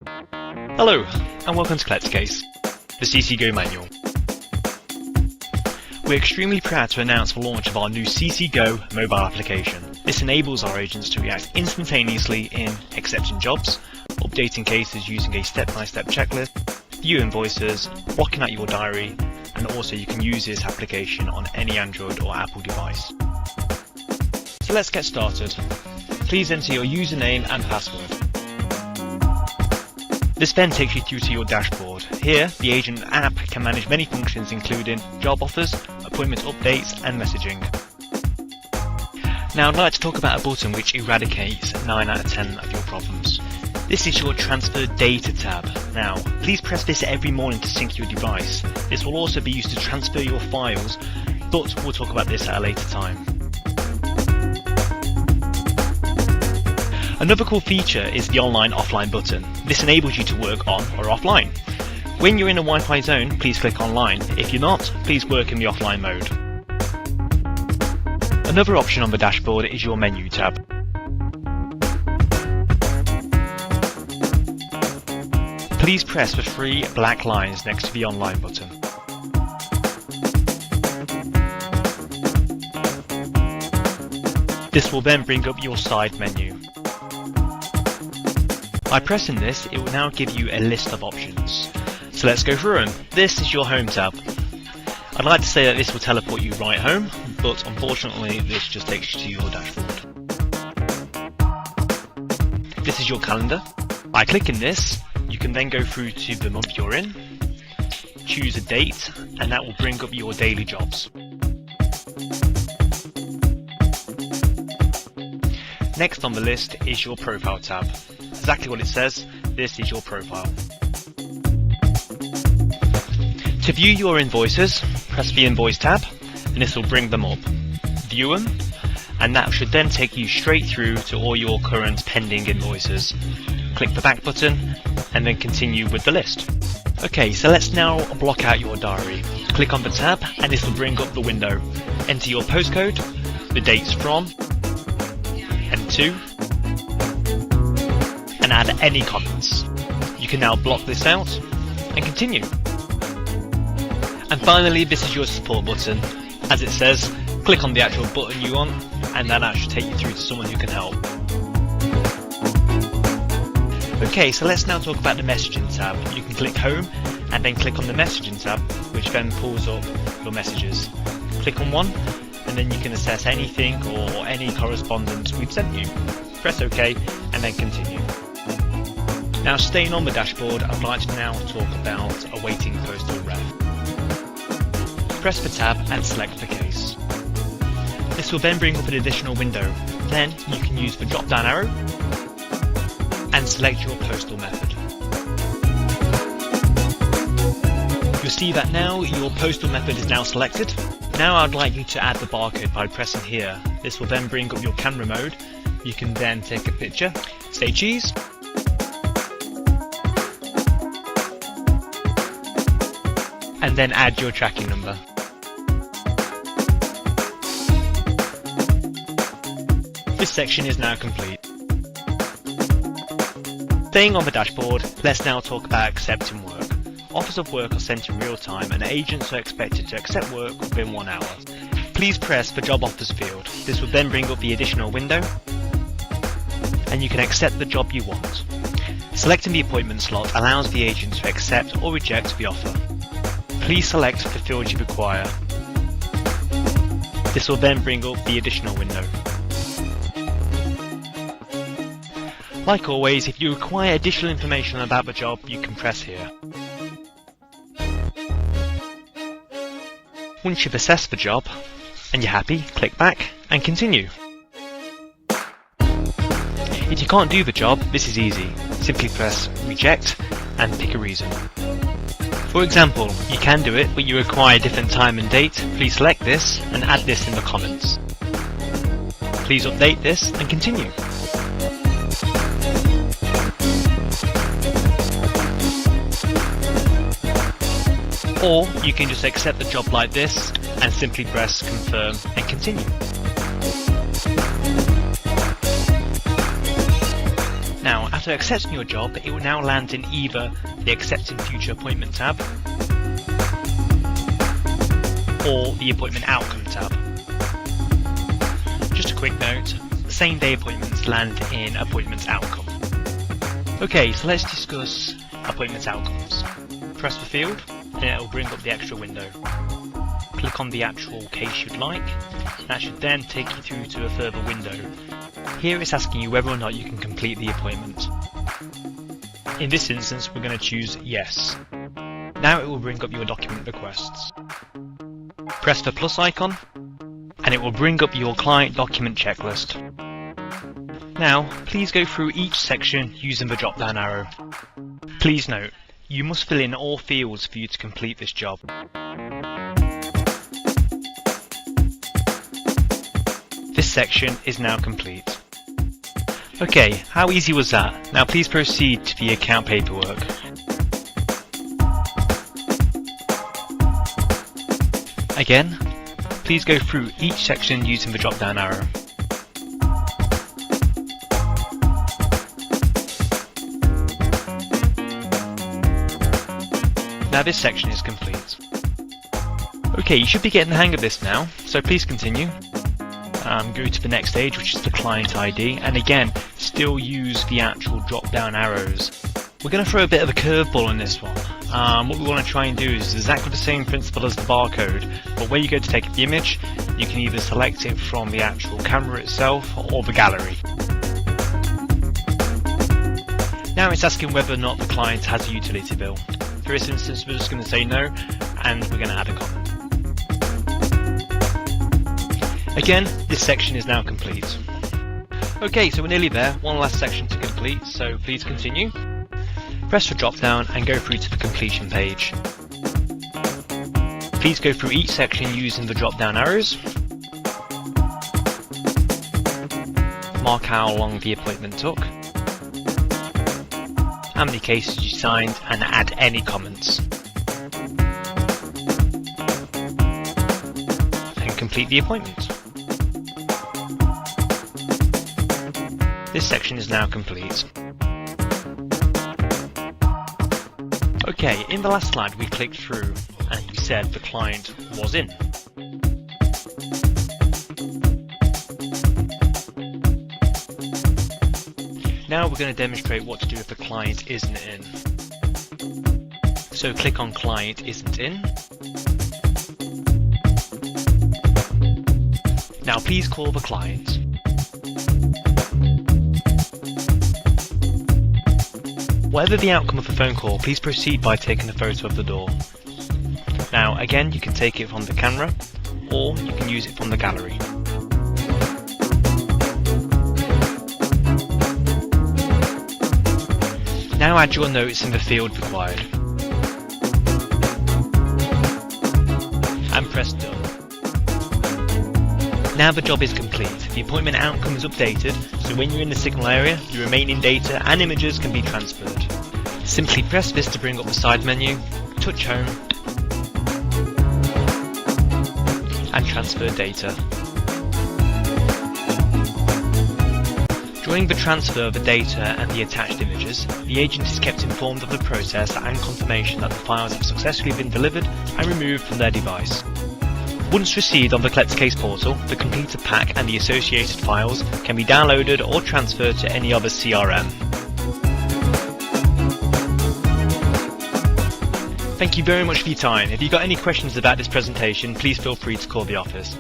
Hello, and welcome to CollectorCase, the CCGO manual. We're extremely proud to announce the launch of our new CCGO mobile application. This enables our agents to react instantaneously in accepting jobs, updating cases using a step-by-step checklist, view invoices, blocking out your diary, and also you can use this application on any Android or Apple device. So let's get started. Please enter your username and password. This then takes you through to your dashboard. Here, the Agent app can manage many functions including job offers, appointment updates and messaging. Now I'd like to talk about a button which eradicates 9 out of 10 of your problems. This is your Transfer Data tab. Now, please press this every morning to sync your device. This will also be used to transfer your files, but we'll talk about this at a later time. Another cool feature is the online-offline button. This enables you to work on or offline. When you're in a Wi-Fi zone, please click online. If you're not, please work in the offline mode. Another option on the dashboard is your menu tab. Please press the 3 black lines next to the online button. This will then bring up your side menu. By pressing this, it will now give you a list of options. So let's go through them. This is your Home tab. I'd like to say that this will teleport you right home, but unfortunately this just takes you to your dashboard. This is your calendar. By clicking this, you can then go through to the month you're in, choose a date, and that will bring up your daily jobs. Next on the list is your Profile tab. Exactly what it says, this is your profile. To view your invoices, press the Invoice tab, and this will bring them up. View them, and that should then take you straight through to all your current pending invoices. Click the back button, and then continue with the list. Okay, so let's now block out your diary. Click on the tab, and this will bring up the window. Enter your postcode, the dates from, and to, and add any comments. You can now block this out and continue. And finally, this is your support button. As it says, click on the actual button you want, and that should take you through to someone who can help. Okay, so let's now talk about the messaging tab. You can click home and then click on the messaging tab, which then pulls up your messages. Click on one, and then you can assess anything or any correspondence we've sent you. Press OK and then continue. Now, staying on the dashboard, I'd like to now talk about awaiting postal ref. Press the tab and select the case. This will then bring up an additional window. Then you can use the drop down arrow and select your postal method. You'll see that now your postal method is now selected. Now I'd like you to add the barcode by pressing here. This will then bring up your camera mode. You can then take a picture, say cheese, and then add your tracking number. This section is now complete. Staying on the dashboard, let's now talk about accepting work. Offers of work are sent in real time and agents are expected to accept work within 1 hour. Please press the job offers field. This will then bring up the additional window and you can accept the job you want. Selecting the appointment slot allows the agent to accept or reject the offer. Please select the field you require. This will then bring up the additional window. Like always, if you require additional information about the job, you can press here. Once you've assessed the job and you're happy, click back and continue. If you can't do the job, this is easy. Simply press reject and pick a reason. For example, you can do it, but you require a different time and date. Please select this and add this in the comments. Please update this and continue. Or you can just accept the job like this and simply press confirm and continue. Now, After accepting your job, it will now land in either the Accepting Future Appointment tab or the Appointment Outcome tab. Just a quick note, same day appointments land in Appointments Outcome. Okay, so let's discuss Appointments Outcomes. Press the field and it will bring up the extra window. Click on the actual case you'd like. That should then take you through to a further window. Here it's asking you whether or not you can complete the appointment. In this instance, we're going to choose yes. Now it will bring up your document requests. Press the plus icon and it will bring up your client document checklist. Now, please go through each section using the drop-down arrow. Please note, you must fill in all fields for you to complete this job. This section is now complete. Okay, how easy was that? Now please proceed to the account paperwork. Again, please go through each section using the drop-down arrow. Now this section is complete. Okay, you should be getting the hang of this now, so please continue. Go to the next stage, which is the client ID, and again, still use the actual drop-down arrows. We're going to throw a bit of a curveball in this one. What we want to try and do is exactly the same principle as the barcode, but where you go to take the image, you can either select it from the actual camera itself or the gallery. Now it's asking whether or not the client has a utility bill. For this instance, we're just going to say no, and we're going to add a comment. Again, this section is now complete. Okay, so we're nearly there, one last section to complete, so please continue. Press the drop down and go through to the completion page. Please go through each section using the drop down arrows. Mark how long the appointment took, how many cases you signed, and add any comments. And complete the appointment. This section is now complete. Okay, in the last slide we clicked through and we said the client was in. Now we're going to demonstrate what to do if the client isn't in. So click on Client Isn't In. Now please call the client. Whatever the outcome of the phone call, please proceed by taking a photo of the door. Now again, you can take it from the camera or you can use it from the gallery. Now add your notes in the field required. And press done. Now the job is complete. The appointment outcome is updated, so when you're in the signal area, your remaining data and images can be transferred. Simply press this to bring up the side menu, touch home, and transfer data. During the transfer of the data and the attached images, the agent is kept informed of the process and confirmation that the files have successfully been delivered and removed from their device. Once received on the CollectACase portal, the completed pack and the associated files can be downloaded or transferred to any other CRM. Thank you very much for your time. If you've got any questions about this presentation, please feel free to call the office.